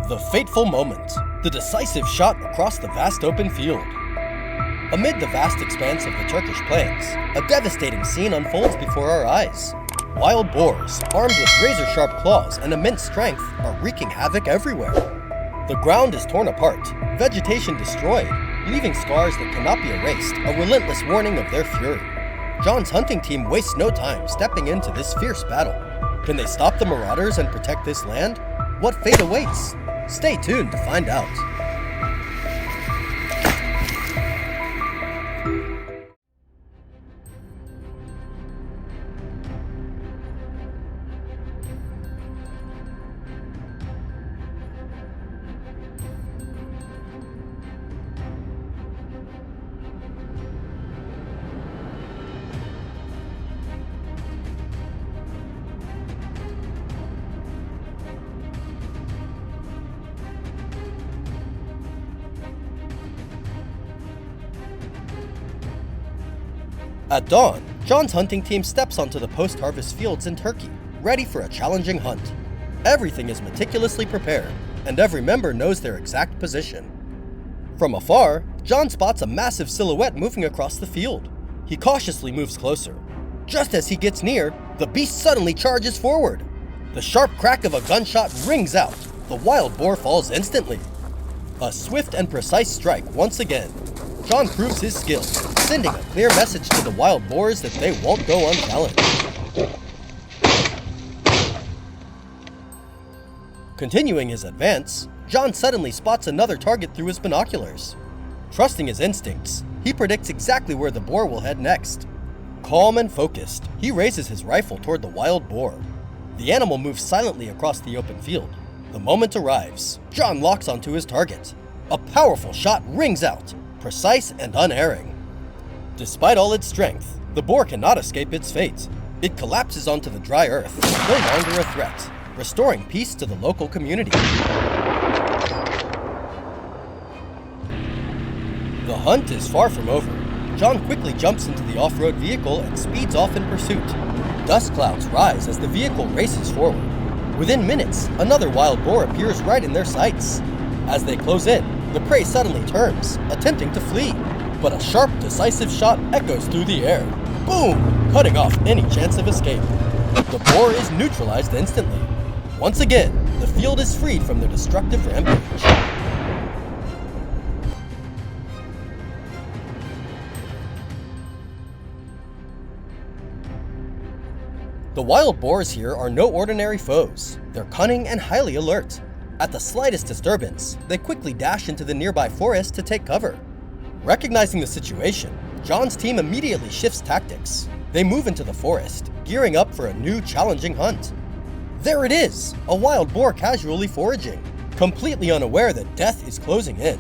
The fateful moment, the decisive shot across the vast open field. Amid the vast expanse of the Turkish plains, a devastating scene unfolds before our eyes. Wild boars, armed with razor-sharp claws and immense strength, are wreaking havoc everywhere. The ground is torn apart, vegetation destroyed, leaving scars that cannot be erased, a relentless warning of their fury. John's hunting team wastes no time stepping into this fierce battle. Can they stop the marauders and protect this land? What fate awaits? Stay tuned to find out. At dawn, John's hunting team steps onto the post-harvest fields in Turkey, ready for a challenging hunt. Everything is meticulously prepared, and every member knows their exact position. From afar, John spots a massive silhouette moving across the field. He cautiously moves closer. Just as he gets near, the beast suddenly charges forward. The sharp crack of a gunshot rings out. The wild boar falls instantly. A swift and precise strike once again. John proves his skill, sending a clear message to the wild boars that they won't go unchallenged. Continuing his advance, John suddenly spots another target through his binoculars. Trusting his instincts, he predicts exactly where the boar will head next. Calm and focused, he raises his rifle toward the wild boar. The animal moves silently across the open field. The moment arrives, John locks onto his target. A powerful shot rings out, precise and unerring. Despite all its strength, the boar cannot escape its fate. It collapses onto the dry earth, no longer a threat, restoring peace to the local community. The hunt is far from over. John quickly jumps into the off-road vehicle and speeds off in pursuit. Dust clouds rise as the vehicle races forward. Within minutes, another wild boar appears right in their sights. As they close in, the prey suddenly turns, attempting to flee. But a sharp, decisive shot echoes through the air. Boom! Cutting off any chance of escape. The boar is neutralized instantly. Once again, the field is freed from their destructive rampage. The wild boars here are no ordinary foes. They're cunning and highly alert. At the slightest disturbance, they quickly dash into the nearby forest to take cover. Recognizing the situation, John's team immediately shifts tactics. They move into the forest, gearing up for a new challenging hunt. There it is, a wild boar casually foraging, completely unaware that death is closing in.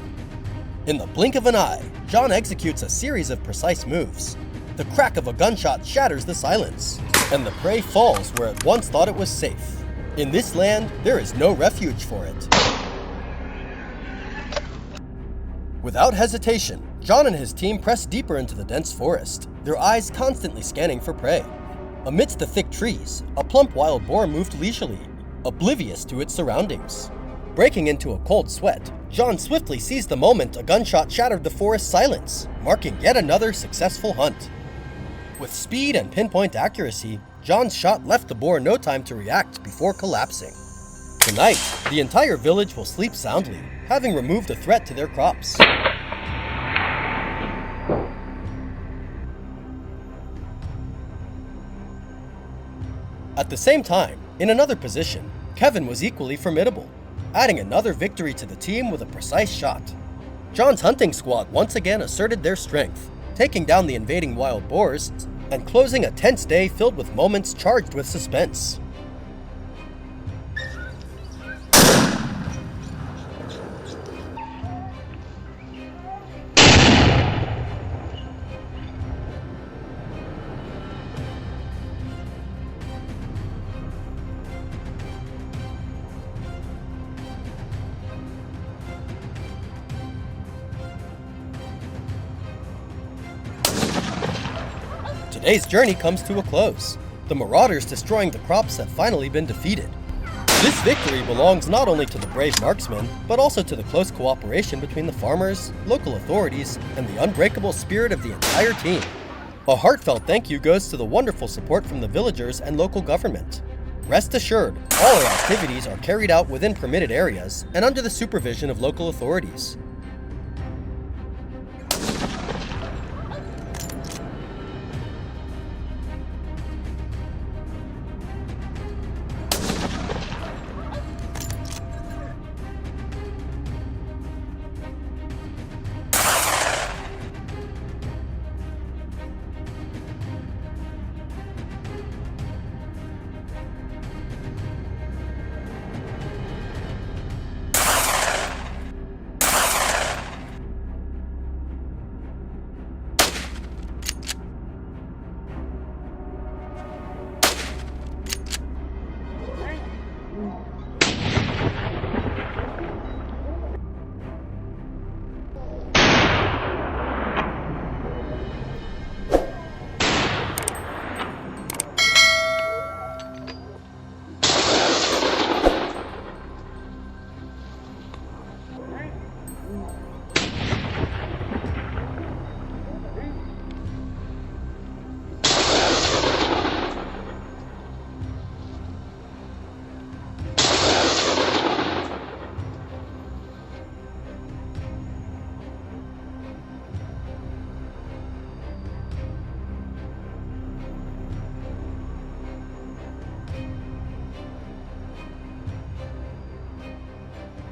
In the blink of an eye, John executes a series of precise moves. The crack of a gunshot shatters the silence, and the prey falls where it once thought it was safe. In this land, there is no refuge for it. Without hesitation, John and his team press deeper into the dense forest, their eyes constantly scanning for prey. Amidst the thick trees, a plump wild boar moved leisurely, oblivious to its surroundings. Breaking into a cold sweat, John swiftly seized the moment a gunshot shattered the forest silence, marking yet another successful hunt. With speed and pinpoint accuracy, John's shot left the boar no time to react before collapsing. Tonight, the entire village will sleep soundly, having removed a threat to their crops. At the same time, in another position, Kevin was equally formidable, adding another victory to the team with a precise shot. John's hunting squad once again asserted their strength, taking down the invading wild boars and closing a tense day filled with moments charged with suspense. Today's journey comes to a close. The marauders destroying the crops have finally been defeated. This victory belongs not only to the brave marksmen, but also to the close cooperation between the farmers, local authorities, and the unbreakable spirit of the entire team. A heartfelt thank you goes to the wonderful support from the villagers and local government. Rest assured, all our activities are carried out within permitted areas and under the supervision of local authorities.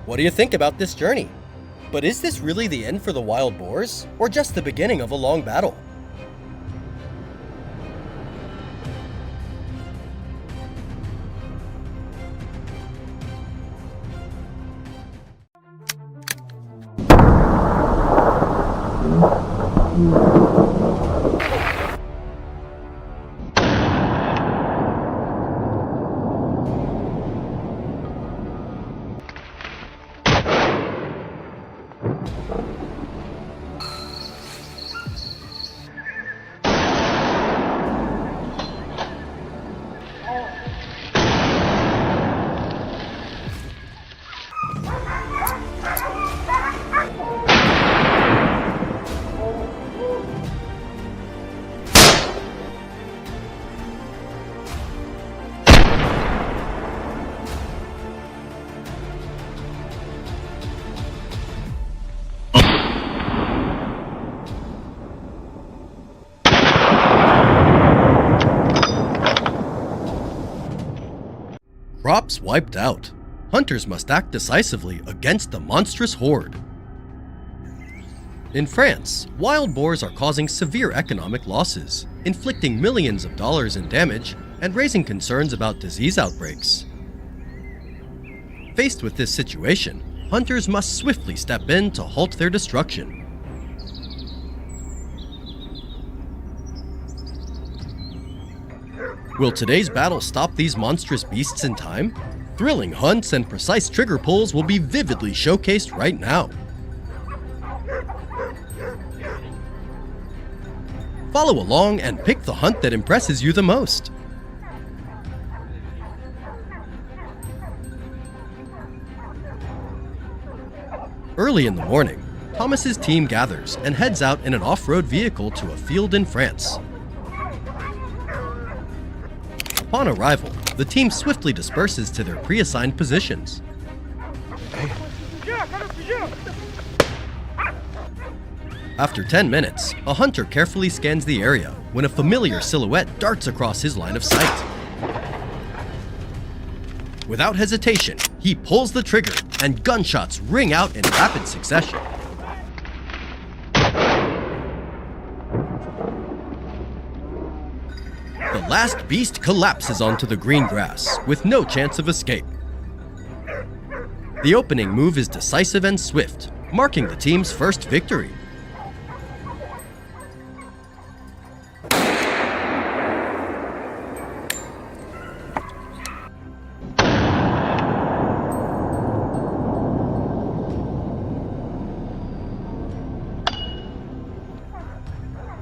What do you think about this journey? But is this really the end for the wild boars, or just the beginning of a long battle? Crops wiped out. Hunters must act decisively against the monstrous horde. In France, wild boars are causing severe economic losses, inflicting millions of dollars in damage and raising concerns about disease outbreaks. Faced with this situation, hunters must swiftly step in to halt their destruction. Will today's battle stop these monstrous beasts in time? Thrilling hunts and precise trigger pulls will be vividly showcased right now. Follow along and pick the hunt that impresses you the most. Early in the morning, Thomas's team gathers and heads out in an off-road vehicle to a field in France. Upon arrival, the team swiftly disperses to their pre-assigned positions. After 10 minutes, a hunter carefully scans the area when a familiar silhouette darts across his line of sight. Without hesitation, he pulls the trigger and gunshots ring out in rapid succession. The last beast collapses onto the green grass with no chance of escape. The opening move is decisive and swift, marking the team's first victory.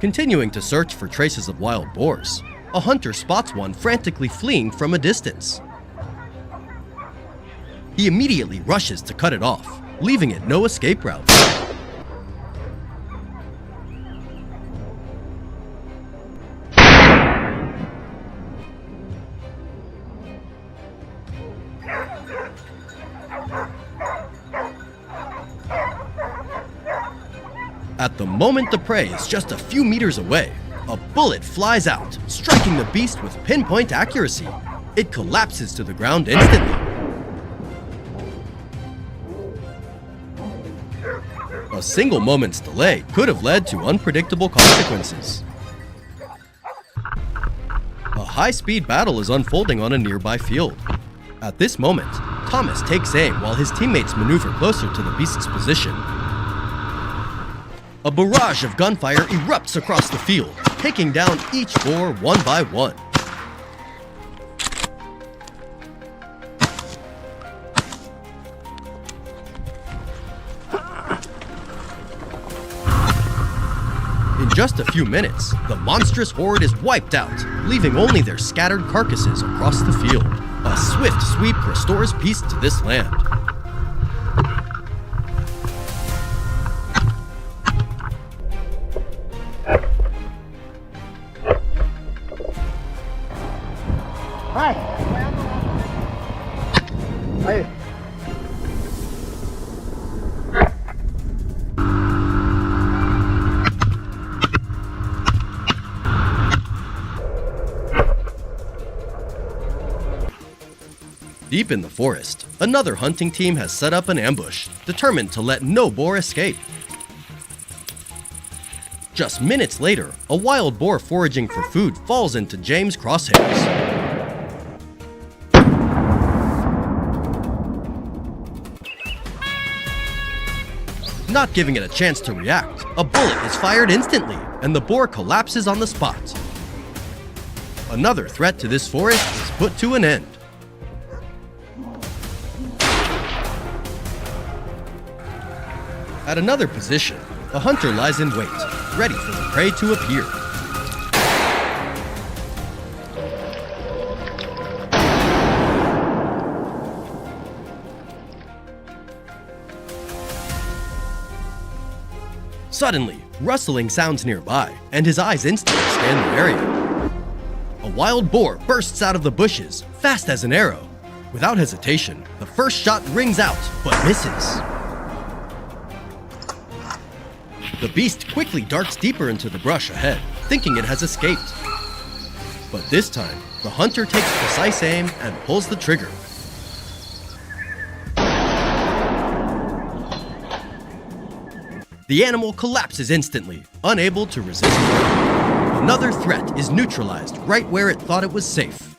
Continuing to search for traces of wild boars, a hunter spots one frantically fleeing from a distance. He immediately rushes to cut it off, leaving it no escape route. At the moment the prey is just a few meters away, a bullet flies out, striking the beast with pinpoint accuracy. It collapses to the ground instantly. A single moment's delay could have led to unpredictable consequences. A high-speed battle is unfolding on a nearby field. At this moment, Thomas takes aim while his teammates maneuver closer to the beast's position. A barrage of gunfire erupts across the field, taking down each boar one by one. In just a few minutes, the monstrous horde is wiped out, leaving only their scattered carcasses across the field. A swift sweep restores peace to this land. Deep in the forest, another hunting team has set up an ambush, determined to let no boar escape. Just minutes later, a wild boar foraging for food falls into James' crosshairs. Not giving it a chance to react, a bullet is fired instantly, and the boar collapses on the spot. Another threat to this forest is put to an end. At another position, a hunter lies in wait, ready for the prey to appear. Suddenly, rustling sounds nearby, and his eyes instantly scan the area. A wild boar bursts out of the bushes, fast as an arrow. Without hesitation, the first shot rings out, but misses. The beast quickly darts deeper into the brush ahead, thinking it has escaped. But this time, the hunter takes precise aim and pulls the trigger. The animal collapses instantly, unable to resist. Another threat is neutralized right where it thought it was safe.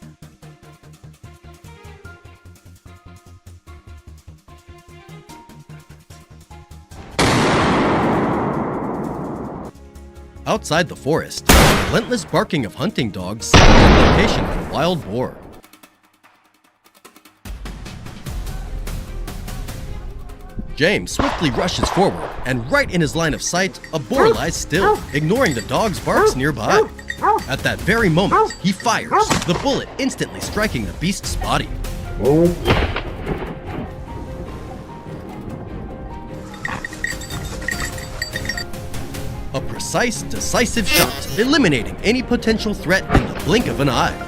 Outside the forest, the relentless barking of hunting dogs signals the location of a wild boar. James swiftly rushes forward, and right in his line of sight, a boar lies still, ignoring the dog's barks nearby. At that very moment, he fires, the bullet instantly striking the beast's body. A precise, decisive shot, eliminating any potential threat in the blink of an eye.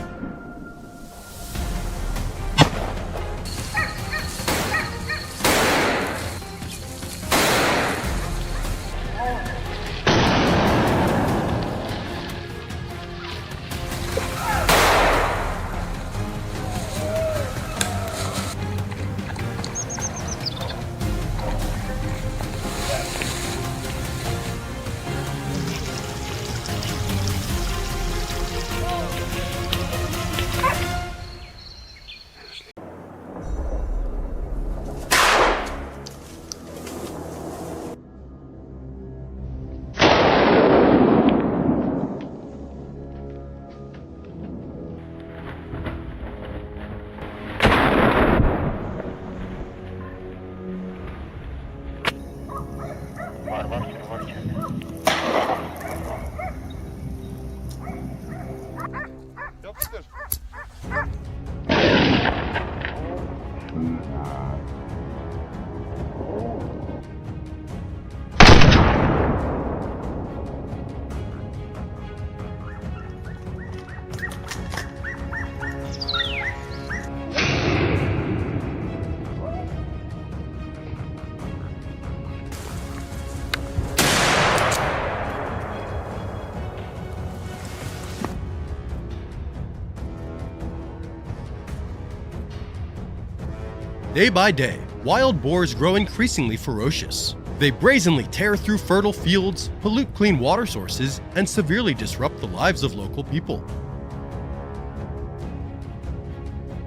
Day by day, wild boars grow increasingly ferocious. They brazenly tear through fertile fields, pollute clean water sources, and severely disrupt the lives of local people.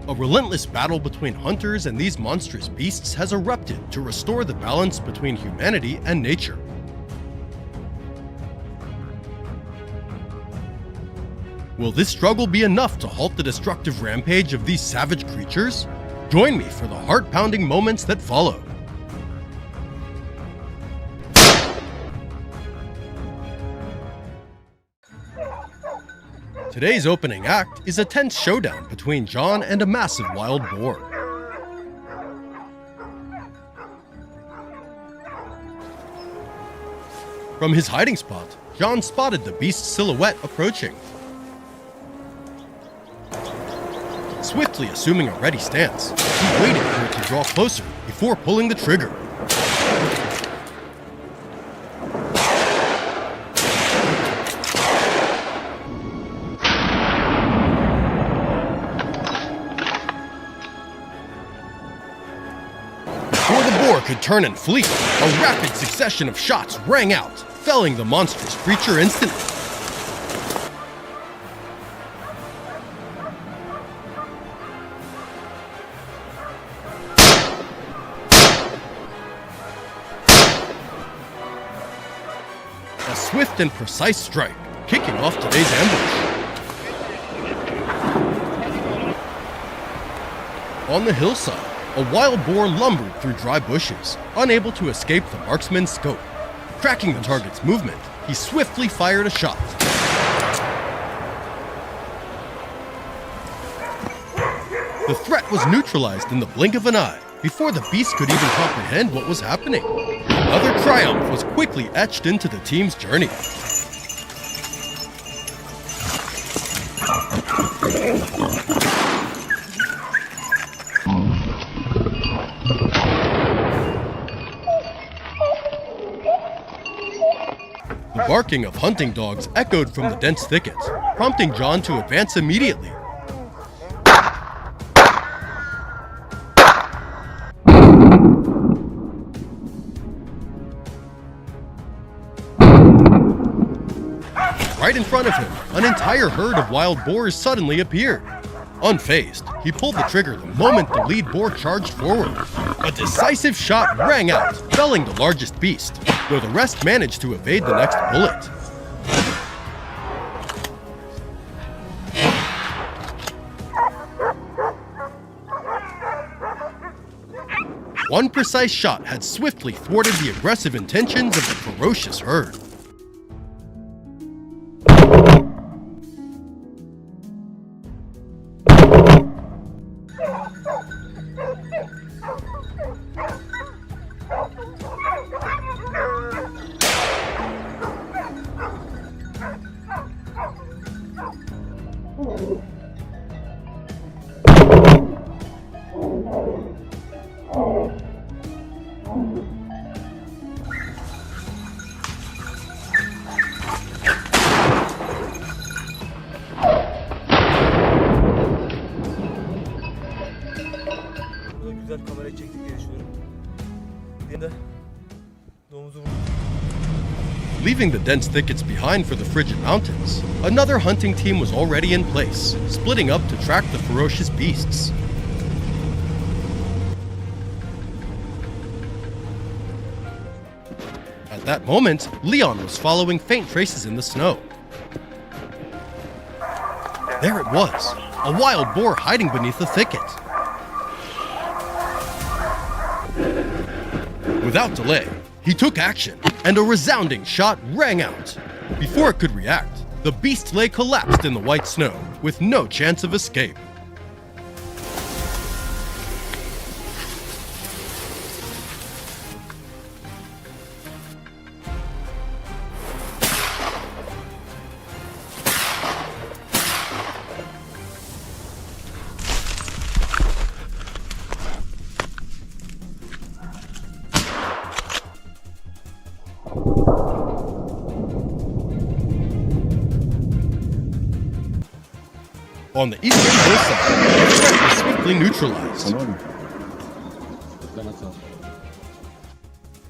A relentless battle between hunters and these monstrous beasts has erupted to restore the balance between humanity and nature. Will this struggle be enough to halt the destructive rampage of these savage creatures? Join me for the heart-pounding moments that follow. Today's opening act is a tense showdown between John and a massive wild boar. From his hiding spot, John spotted the beast's silhouette approaching. Swiftly assuming a ready stance, he waited for it to draw closer before pulling the trigger. Before the boar could turn and flee, a rapid succession of shots rang out, felling the monstrous creature instantly. A swift and precise strike, kicking off today's ambush. On the hillside, a wild boar lumbered through dry bushes, unable to escape the marksman's scope. Tracking the target's movement, he swiftly fired a shot. The threat was neutralized in the blink of an eye, before the beast could even comprehend what was happening. Another triumph was quickly etched into the team's journey. The barking of hunting dogs echoed from the dense thicket, prompting John to advance immediately. Right in front of him, an entire herd of wild boars suddenly appeared. Unfazed, he pulled the trigger the moment the lead boar charged forward. A decisive shot rang out, felling the largest beast, though the rest managed to evade the next bullet. One precise shot had swiftly thwarted the aggressive intentions of the ferocious herd. Güzel kamerayı çektik diye düşünüyorum. Bir de domuzu vurduk. Leaving the dense thickets behind for the frigid mountains, another hunting team was already in place, splitting up to track the ferocious beasts. At that moment, Leon was following faint traces in the snow. There it was, a wild boar hiding beneath the thicket. Without delay, he took action, and a resounding shot rang out. Before it could react, the beast lay collapsed in the white snow, with no chance of escape. On the eastern hillside, the threat was swiftly neutralized.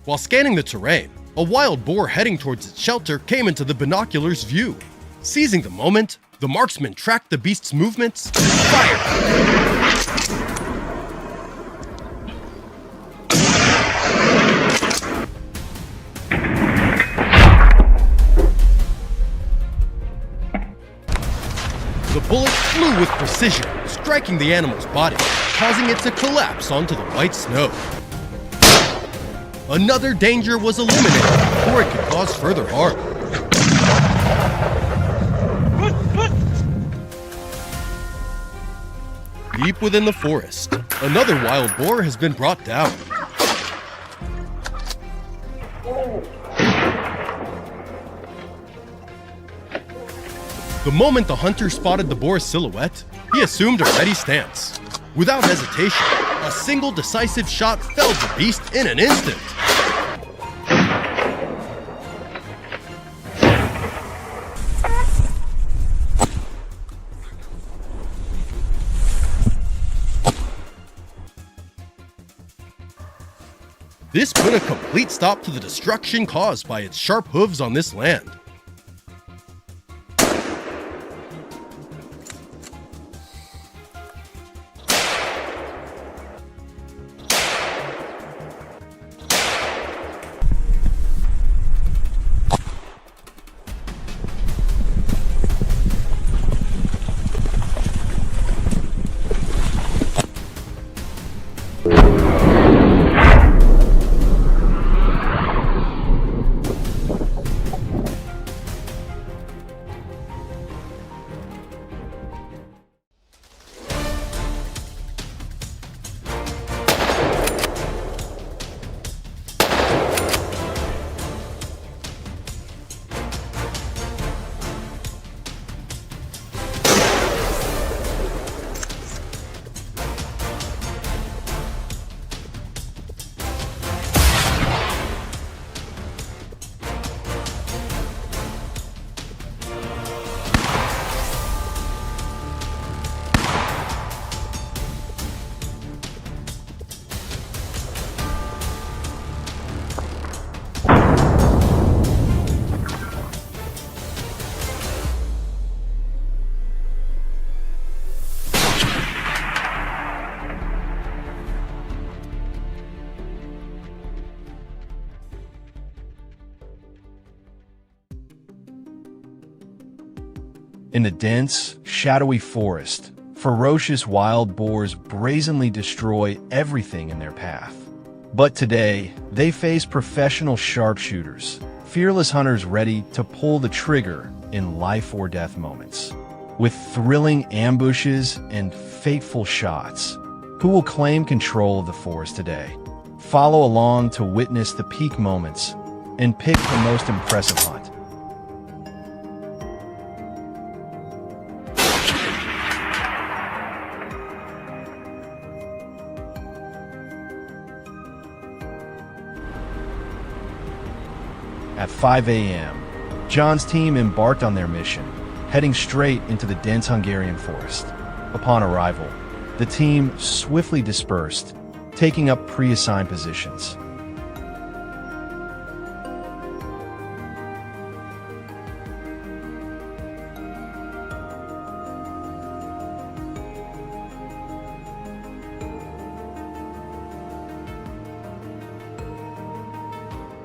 While scanning the terrain, a wild boar heading towards its shelter came into the binoculars' view. Seizing the moment, the marksman tracked the beast's movements and fired. The bullet flew with precision, striking the animal's body, causing it to collapse onto the white snow. Another danger was eliminated before it could cause further harm. Deep within the forest, another wild boar has been brought down. The moment the hunter spotted the boar's silhouette, he assumed a ready stance. Without hesitation, a single decisive shot felled the beast in an instant. This put a complete stop to the destruction caused by its sharp hooves on this land. In the dense, shadowy forest, ferocious wild boars brazenly destroy everything in their path. But today, they face professional sharpshooters, fearless hunters ready to pull the trigger in life-or-death moments. With thrilling ambushes and fateful shots, who will claim control of the forest today? Follow along to witness the peak moments and pick the most impressive hunt. At 5 a.m., John's team embarked on their mission, heading straight into the dense Hungarian forest. Upon arrival, the team swiftly dispersed, taking up pre-assigned positions.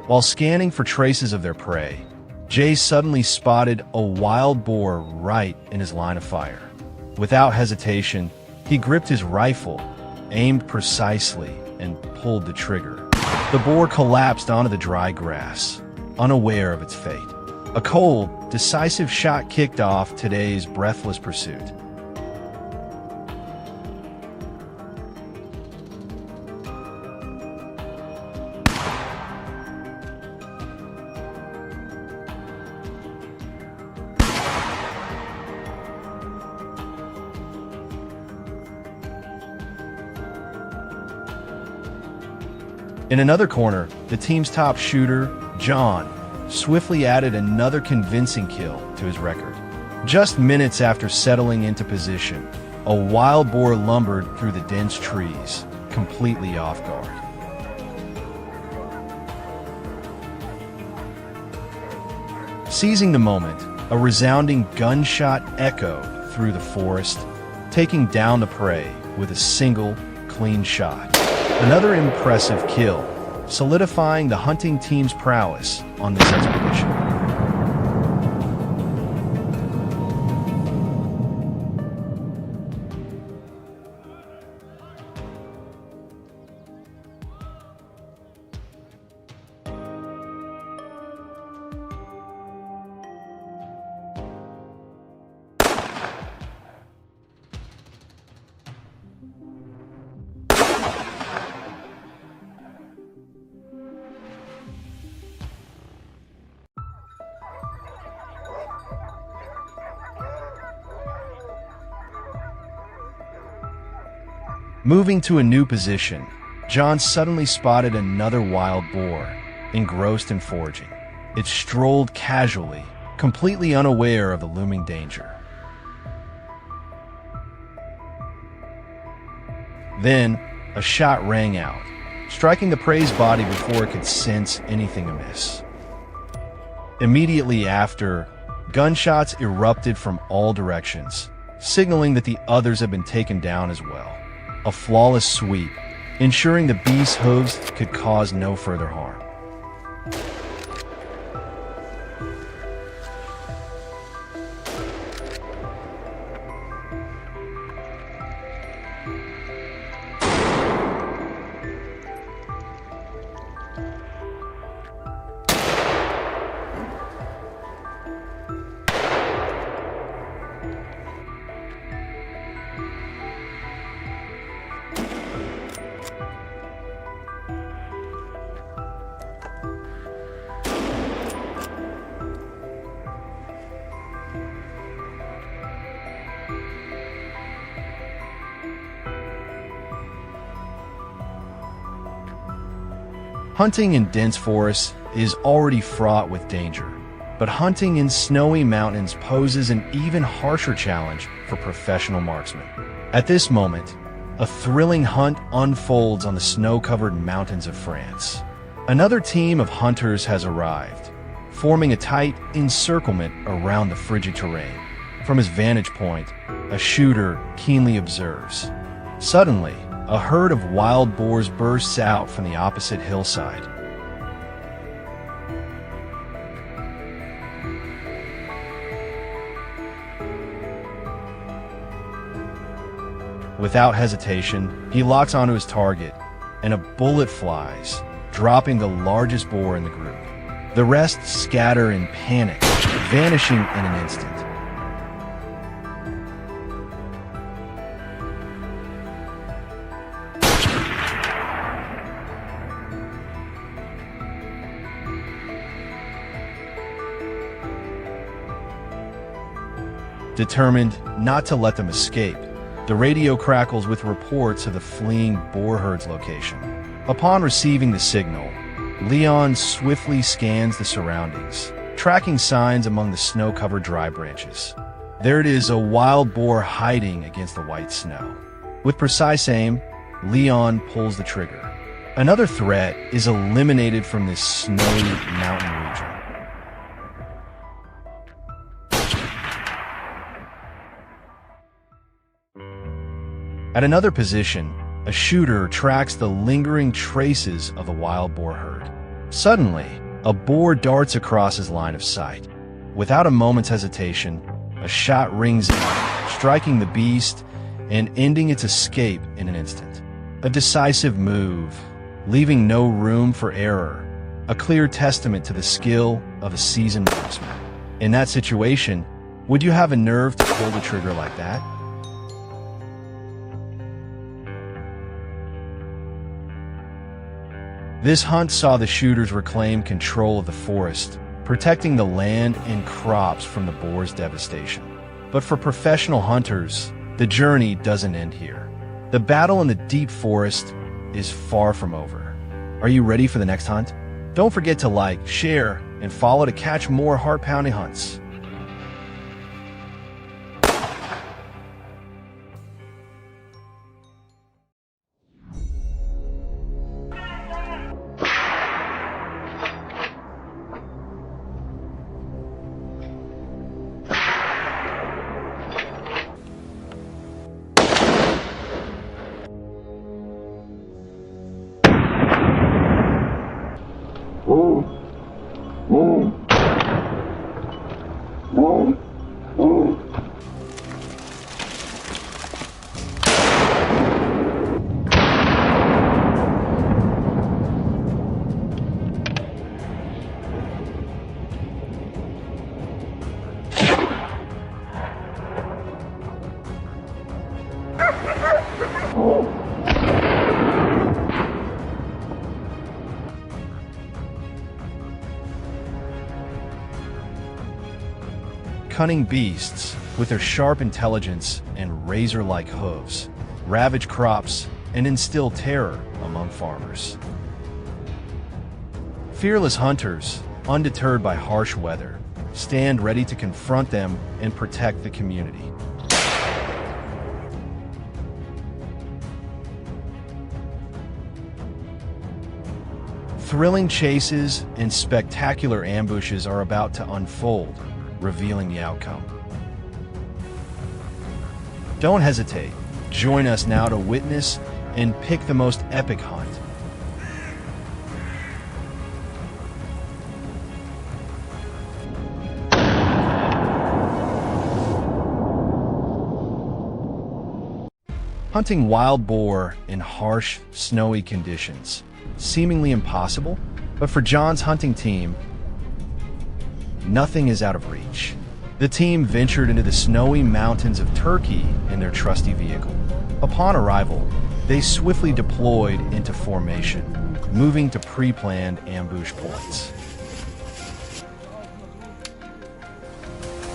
While scanning for traces of their prey, Jay suddenly spotted a wild boar right in his line of fire. Without hesitation, he gripped his rifle, aimed precisely, and pulled the trigger. The boar collapsed onto the dry grass, unaware of its fate. A cold, decisive shot kicked off today's breathless pursuit. In another corner, the team's top shooter, John, swiftly added another convincing kill to his record. Just minutes after settling into position, a wild boar lumbered through the dense trees, completely off guard. Seizing the moment, a resounding gunshot echoed through the forest, taking down the prey with a single, clean shot. Another impressive kill, solidifying the hunting team's prowess on this expedition. Moving to a new position, John suddenly spotted another wild boar, engrossed in foraging. It strolled casually, completely unaware of the looming danger. Then, a shot rang out, striking the prey's body before it could sense anything amiss. Immediately after, gunshots erupted from all directions, signaling that the others had been taken down as well. A flawless sweep, ensuring the beast's hooves could cause no further harm. Hunting in dense forests is already fraught with danger, but hunting in snowy mountains poses an even harsher challenge for professional marksmen. At this moment, a thrilling hunt unfolds on the snow-covered mountains of France. Another team of hunters has arrived, forming a tight encirclement around the frigid terrain. From his vantage point, a shooter keenly observes. Suddenly, a herd of wild boars bursts out from the opposite hillside. Without hesitation, he locks onto his target, and a bullet flies, dropping the largest boar in the group. The rest scatter in panic, vanishing in an instant. Determined not to let them escape, the radio crackles with reports of the fleeing boar herd's location. Upon receiving the signal, Leon swiftly scans the surroundings, tracking signs among the snow-covered dry branches. There it is, a wild boar hiding against the white snow. With precise aim, Leon pulls the trigger. Another threat is eliminated from this snowy mountain region. At another position, a shooter tracks the lingering traces of the wild boar herd. Suddenly, a boar darts across his line of sight. Without a moment's hesitation, a shot rings out, striking the beast and ending its escape in an instant. A decisive move, leaving no room for error, a clear testament to the skill of a seasoned marksman. In that situation, would you have a nerve to pull the trigger like that? This hunt saw the shooters reclaim control of the forest, protecting the land and crops from the boar's devastation. But for professional hunters, the journey doesn't end here. The battle in the deep forest is far from over. Are you ready for the next hunt? Don't forget to like, share, and follow to catch more heart-pounding hunts. cunning beasts, with their sharp intelligence and razor-like hooves, ravage crops and instill terror among farmers. Fearless hunters, undeterred by harsh weather, stand ready to confront them and protect the community. Thrilling chases and spectacular ambushes are about to unfold, revealing the outcome. Don't hesitate. Join us now to witness and pick the most epic hunt. Hunting wild boar in harsh, snowy conditions. Seemingly impossible, but for John's hunting team, nothing is out of reach. The team ventured into the snowy mountains of Turkey in their trusty vehicle. Upon arrival, they swiftly deployed into formation, moving to pre-planned ambush points.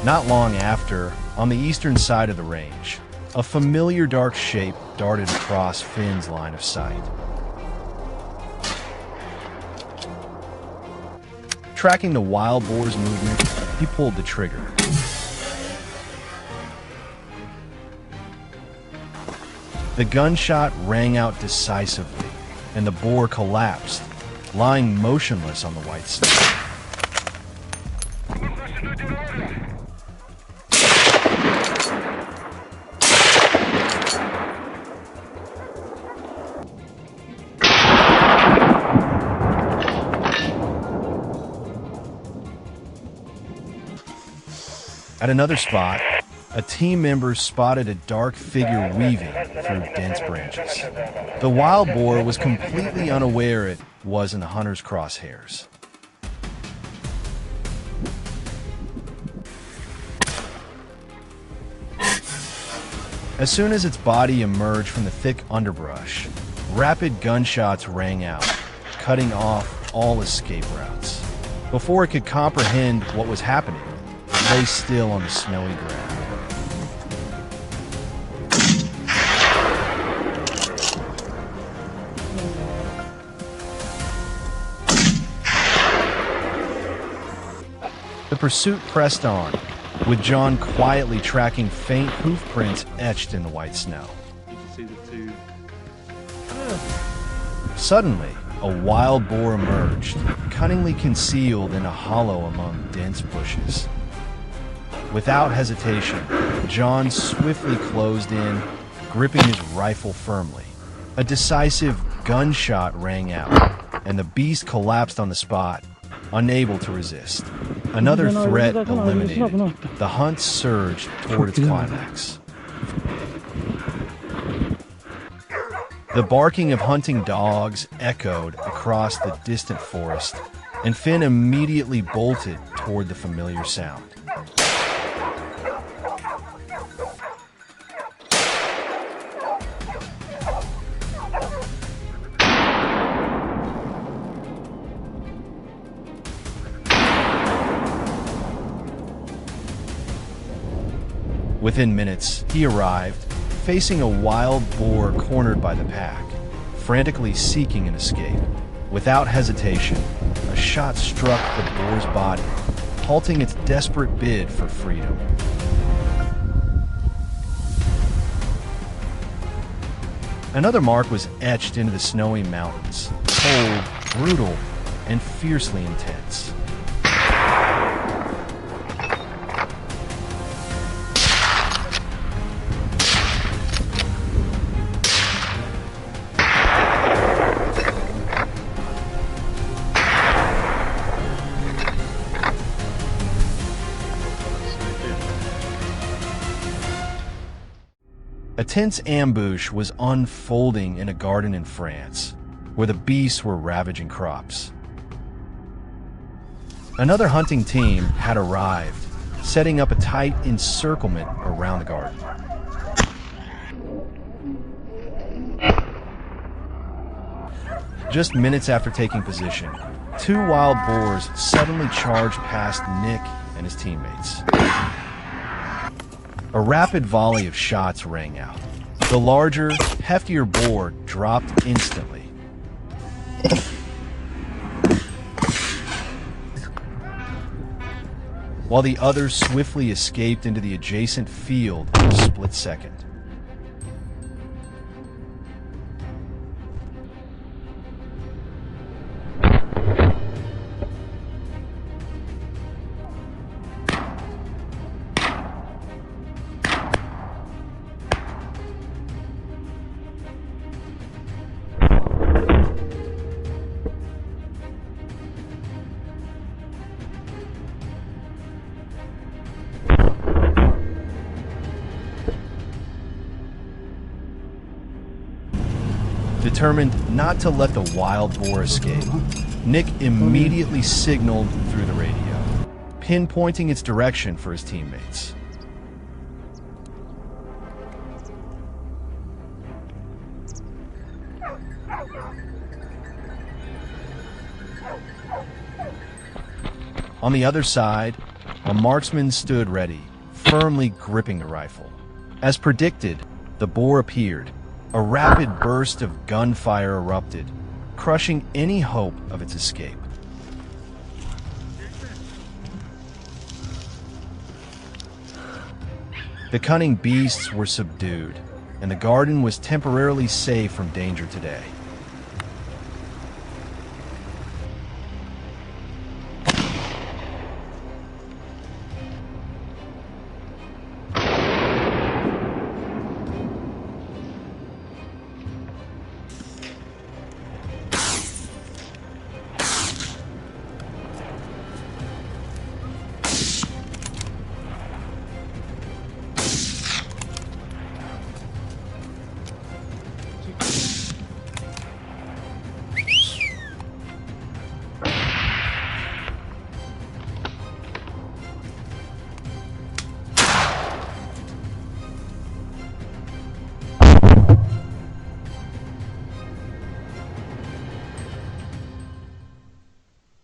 Not long after, on the eastern side of the range, a familiar dark shape darted across Finn's line of sight. Tracking the wild boar's movement, he pulled the trigger. The gunshot rang out decisively, and the boar collapsed, lying motionless on the white snow. At another spot, a team member spotted a dark figure weaving through dense branches. The wild boar was completely unaware it was in the hunter's crosshairs. As soon as its body emerged from the thick underbrush, rapid gunshots rang out, cutting off all escape routes. Before it could comprehend what was happening, it lay still on the snowy ground. The pursuit pressed on, with John quietly tracking faint hoof prints etched in the white snow. You can see the two. Suddenly, a wild boar emerged, cunningly concealed in a hollow among dense bushes. Without hesitation, John swiftly closed in, gripping his rifle firmly. A decisive gunshot rang out, and the beast collapsed on the spot, unable to resist. Another threat eliminated, the hunt surged toward its climax. The barking of hunting dogs echoed across the distant forest, and Finn immediately bolted toward the familiar sound. Within minutes, he arrived, facing a wild boar cornered by the pack, frantically seeking an escape. Without hesitation, a shot struck the boar's body, halting its desperate bid for freedom. Another mark was etched into the snowy mountains, cold, brutal, and fiercely intense. A tense ambush was unfolding in a garden in France, where the beasts were ravaging crops. Another hunting team had arrived, setting up a tight encirclement around the garden. Just minutes after taking position, two wild boars suddenly charged past Nick and his teammates. A rapid volley of shots rang out. The larger, heftier boar dropped instantly. While the other swiftly escaped into the adjacent field in a split second. Determined not to let the wild boar escape, Nick immediately signaled through the radio, pinpointing its direction for his teammates. On the other side, a marksman stood ready, firmly gripping the rifle. As predicted, the boar appeared. A rapid burst of gunfire erupted, crushing any hope of its escape. The cunning beasts were subdued, and the garden was temporarily safe from danger today.